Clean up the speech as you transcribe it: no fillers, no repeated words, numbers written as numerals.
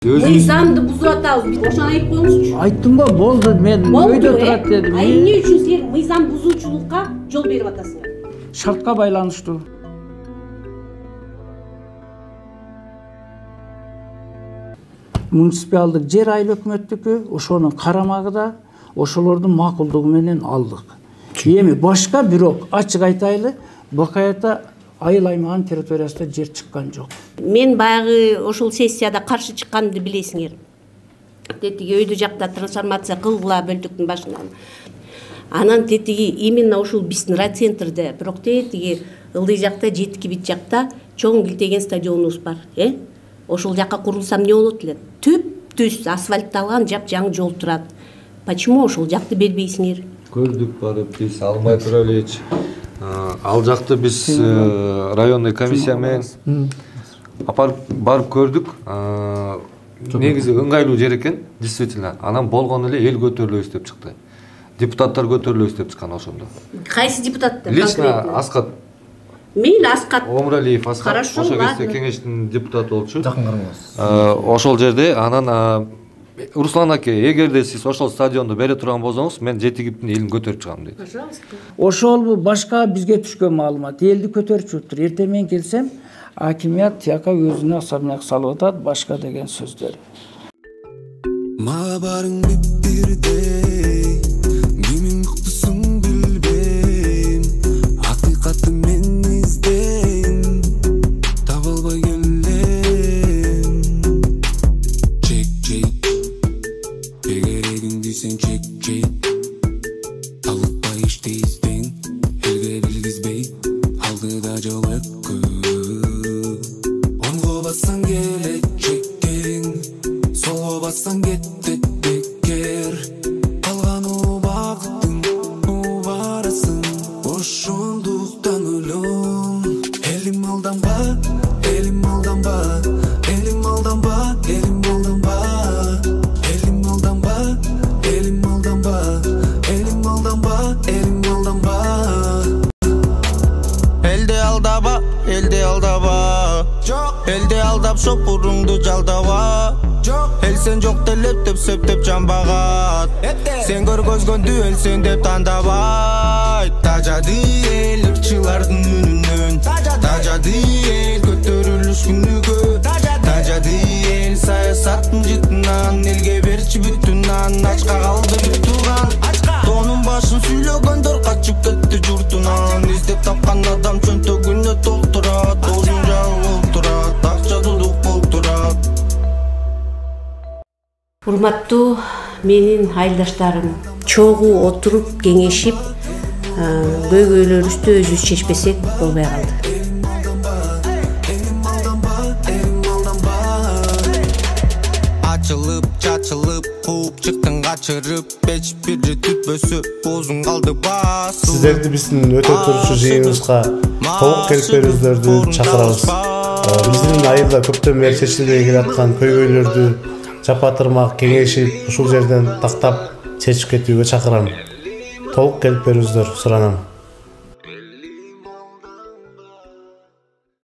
Мыйзамды бузуп атабыз. Ошону айтып коюңузчу. Айттым го, болду, мен өйдө турат дедим. А эмне үчүн силер мыйзам бузуучулукка жол берип атасыңар? Шартка байланыштуу. Муниципалдык жер айыл өкмөттүкү, ошонун карамагында, ошолордун макулдугу менен алдык. Эми башка бирок ачык айтайлы, Бакаята айыл аймагын территориясында жер чыккан жок. Мен баягы ошол сессияда каршы чыкканымды билесиңер. Тетиги өйдө жакта трансформация кылгыла бөлтүктүн башынан. Анан тетиги именно ошол биздин райцентрде, бирок тетиги ылдый жакта, жетки бит жакта чоң килтеген стадионубуз бар, Ошол жакка курулсам эмне болот эле? Түп-түз асфальтталган жап-жаңы жол турат. Почему ошол жакты бербейсиңер? Көрдүк барып, биз алмай тура элечи. Ал жакты биз районный комиссия менен барып көрдүк. Негизи ыңгайлуу жер экен, действительно. Анан болгону эле эл көтөрүлөбүз деп чыкты. Депутаттар көтөрүлөбүз деп чыккан ошондо. Кайсы депутаттар? Лично Аскат. Мейли Аскат. Омуралиев Аскат. Хорошо, ошол кезде кеңештин депутаты болчу. Ошол жерде анан Руслан аке, эгерде сиз ошол стадионду бере турган болсоңуз, мен Жетигиптин элин көтөрүп чыгам дейт. Пожалуйста. Ошол башка бизге түшкөн маалымат. Элди көтөрүп чыгыптыр. Эртең менен келсем, акимият тияка өзүнө особняк салып атат, башка деген сөздөр. Мага барың бирдей, кимиң мыктысың билбейм, акыйкатты мен издейм, таба албай келем. Чек, эгерегиң десең чек, талыкпай ишти издең, элге билгизбей, алдыда жол өккө. Оңго бассаң келечектең, солго бассаң кеттет бекер, калган убакыттың убарасың, ошондуктан өлөм. Элим алданба, элим алданба, элим алданба, элим алданба, элим алданба, элим алданба, элим алданба, элим алданба. Элди алдaba, элди алдaba, элди алдап шопуруңду жалдаба. Эл сен жок делеп деп сөптөп жамбагат, сен көргөзгөндү эл сен деп тандабайт. Тажады эл ырчылардын үнүнөн, тажады эл көтөрүлүш күнүгө, тажады эл саясаттын жытынан, элге берчи бүтүн нан, ачка калды бүт турган. Тонун башын сүйлөгөндөр качып кетти журтунан, издеп тапкан адам чөнтөгүнө толтурат, озун жагы олтурат, акча тудук болтурат. Урматтуу менин айылдаштарым, чогуу отуруп кеңешип, көйгөйлөрүбүздү өзүбүз чечпесек болбой калды. Ачылып, чачылып, кууп чыктың качырып, эч бири түтпөсү озун калды бас. Сиздерди биздин өтө турчу жыйыныбызга толук келип берүүңүздөрдү чакырабыз. Биздин айылда көптөн бери чечилбей келаткан көйгөйлөрдү жапатырмак кеңешип, ушул жерден тактап чечип кетүүгө чакырам. Толук келип берүүңүздөрдү суранам.